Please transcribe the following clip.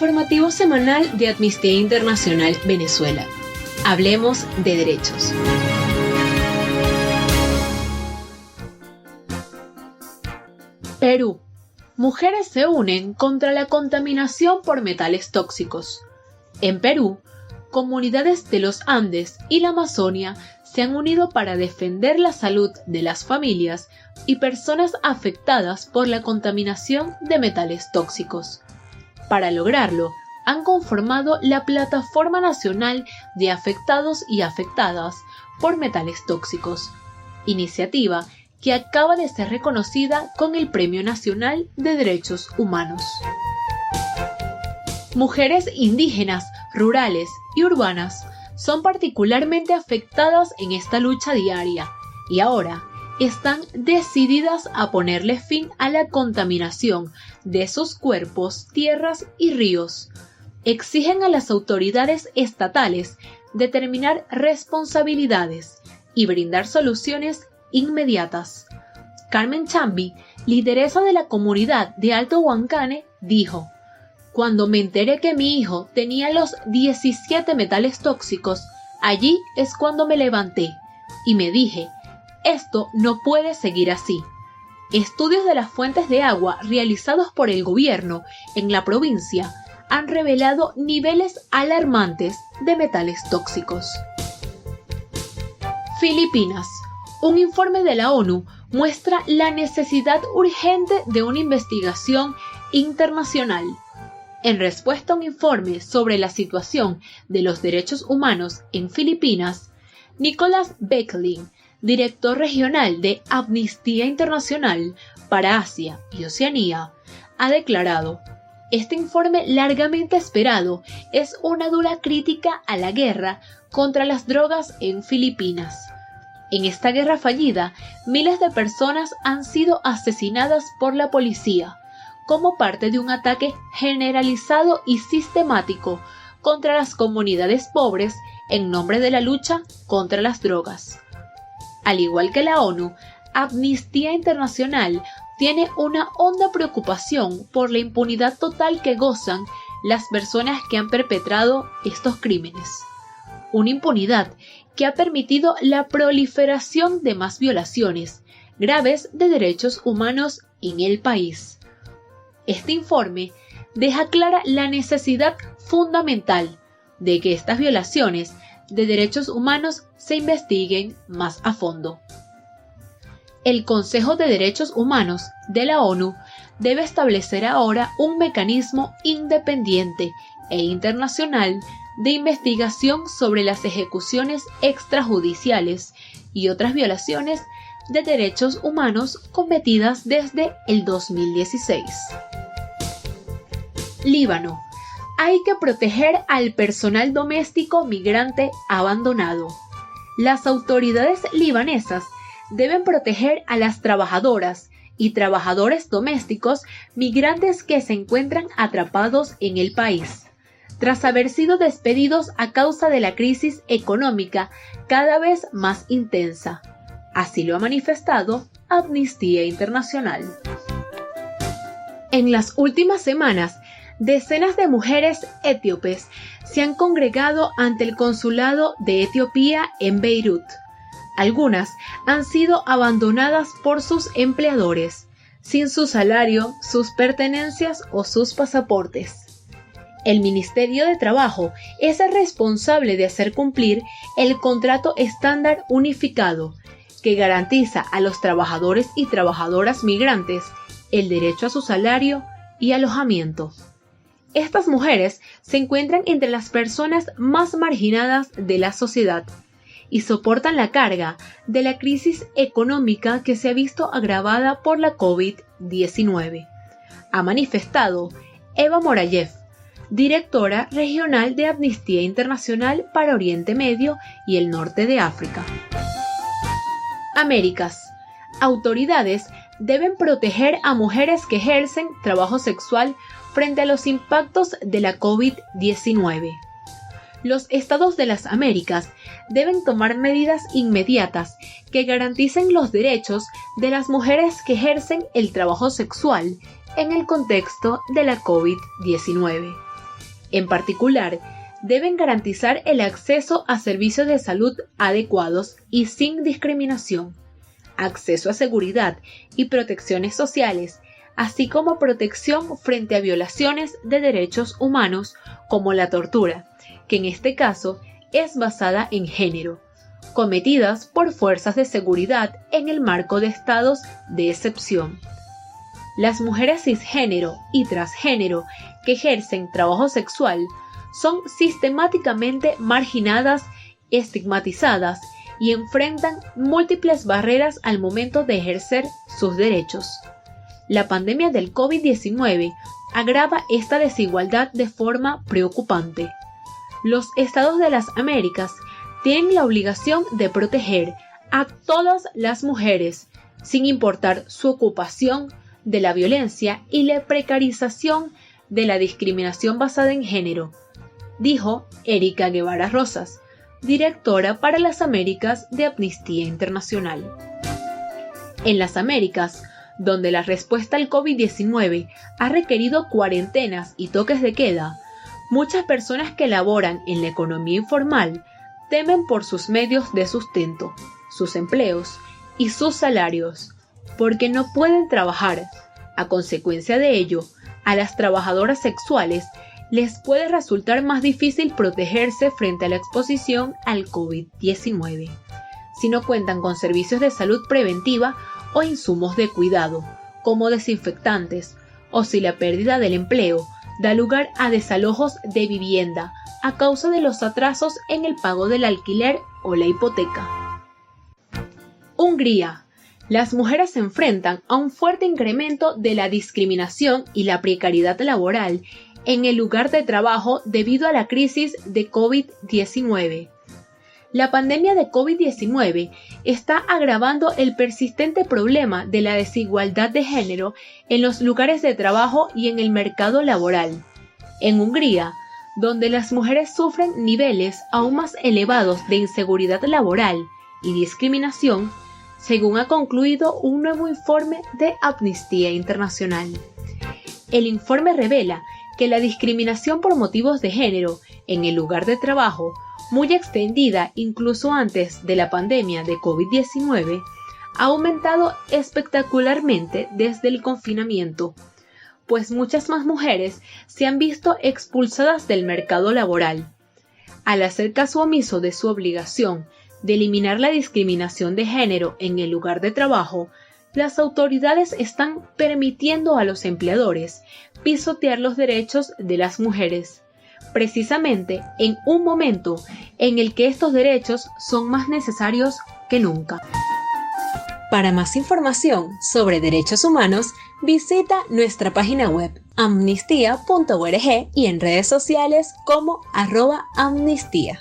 Informativo semanal de Amnistía Internacional Venezuela. Hablemos de derechos. Perú. Mujeres se unen contra la contaminación por metales tóxicos. En Perú, comunidades de los Andes y la Amazonia se han unido para defender la salud de las familias y personas afectadas por la contaminación de metales tóxicos. Para lograrlo, han conformado la Plataforma Nacional de Afectados y Afectadas por Metales Tóxicos, iniciativa que acaba de ser reconocida con el Premio Nacional de Derechos Humanos. Mujeres indígenas, rurales y urbanas son particularmente afectadas en esta lucha diaria y ahora están decididas a ponerle fin a la contaminación de sus cuerpos, tierras y ríos. Exigen a las autoridades estatales determinar responsabilidades y brindar soluciones inmediatas. Carmen Chambi, lideresa de la comunidad de Alto Huancane, dijo: "Cuando me enteré que mi hijo tenía los 17 metales tóxicos, allí es cuando me levanté y me dije, esto no puede seguir así". Estudios de las fuentes de agua realizados por el gobierno en la provincia han revelado niveles alarmantes de metales tóxicos. Filipinas. Un informe de la ONU muestra la necesidad urgente de una investigación internacional. En respuesta a un informe sobre la situación de los derechos humanos en Filipinas, Nicholas Becklin, director regional de Amnistía Internacional para Asia y Oceanía, ha declarado: "Este informe largamente esperado es una dura crítica a la guerra contra las drogas en Filipinas. En esta guerra fallida, miles de personas han sido asesinadas por la policía, como parte de un ataque generalizado y sistemático contra las comunidades pobres en nombre de la lucha contra las drogas". Al igual que la ONU, Amnistía Internacional tiene una honda preocupación por la impunidad total que gozan las personas que han perpetrado estos crímenes. Una impunidad que ha permitido la proliferación de más violaciones graves de derechos humanos en el país. Este informe deja clara la necesidad fundamental de que estas violaciones de derechos humanos se investiguen más a fondo. El Consejo de Derechos Humanos de la ONU debe establecer ahora un mecanismo independiente e internacional de investigación sobre las ejecuciones extrajudiciales y otras violaciones de derechos humanos cometidas desde el 2016. Líbano. Hay que proteger al personal doméstico migrante abandonado. Las autoridades libanesas deben proteger a las trabajadoras y trabajadores domésticos migrantes que se encuentran atrapados en el país, tras haber sido despedidos a causa de la crisis económica cada vez más intensa. Así lo ha manifestado Amnistía Internacional. En las últimas semanas, decenas de mujeres etíopes se han congregado ante el consulado de Etiopía en Beirut. Algunas han sido abandonadas por sus empleadores, sin su salario, sus pertenencias o sus pasaportes. El Ministerio de Trabajo es el responsable de hacer cumplir el contrato estándar unificado, que garantiza a los trabajadores y trabajadoras migrantes el derecho a su salario y alojamiento. Estas mujeres se encuentran entre las personas más marginadas de la sociedad y soportan la carga de la crisis económica que se ha visto agravada por la COVID-19, ha manifestado Eva Morayev, directora regional de Amnistía Internacional para Oriente Medio y el Norte de África. Américas. Autoridades deben proteger a mujeres que ejercen trabajo sexual frente a los impactos de la COVID-19. Los estados de las Américas deben tomar medidas inmediatas que garanticen los derechos de las mujeres que ejercen el trabajo sexual en el contexto de la COVID-19. En particular, deben garantizar el acceso a servicios de salud adecuados y sin discriminación, acceso a seguridad y protecciones sociales, así como protección frente a violaciones de derechos humanos como la tortura, que en este caso es basada en género, cometidas por fuerzas de seguridad en el marco de estados de excepción. Las mujeres cisgénero y transgénero que ejercen trabajo sexual son sistemáticamente marginadas, estigmatizadas y enfrentan múltiples barreras al momento de ejercer sus derechos. La pandemia del COVID-19 agrava esta desigualdad de forma preocupante. Los estados de las Américas tienen la obligación de proteger a todas las mujeres, sin importar su ocupación, de la violencia y la precarización de la discriminación basada en género, dijo Erika Guevara Rosas, directora para las Américas de Amnistía Internacional. En las Américas, donde la respuesta al COVID-19 ha requerido cuarentenas y toques de queda, muchas personas que laboran en la economía informal temen por sus medios de sustento, sus empleos y sus salarios, porque no pueden trabajar. A consecuencia de ello, a las trabajadoras sexuales les puede resultar más difícil protegerse frente a la exposición al COVID-19, si no cuentan con servicios de salud preventiva o insumos de cuidado, como desinfectantes, o si la pérdida del empleo da lugar a desalojos de vivienda a causa de los atrasos en el pago del alquiler o la hipoteca. Hungría. Las mujeres se enfrentan a un fuerte incremento de la discriminación y la precariedad laboral en el lugar de trabajo debido a la crisis de COVID-19. La pandemia de COVID-19 está agravando el persistente problema de la desigualdad de género en los lugares de trabajo y en el mercado laboral. En Hungría, donde las mujeres sufren niveles aún más elevados de inseguridad laboral y discriminación, según ha concluido un nuevo informe de Amnistía Internacional. El informe revela que la discriminación por motivos de género en el lugar de trabajo, muy extendida incluso antes de la pandemia de COVID-19, ha aumentado espectacularmente desde el confinamiento, pues muchas más mujeres se han visto expulsadas del mercado laboral. Al hacer caso omiso de su obligación de eliminar la discriminación de género en el lugar de trabajo, las autoridades están permitiendo a los empleadores pisotear los derechos de las mujeres, precisamente en un momento en el que estos derechos son más necesarios que nunca. Para más información sobre derechos humanos, visita nuestra página web amnistía.org y en redes sociales como @amnistía.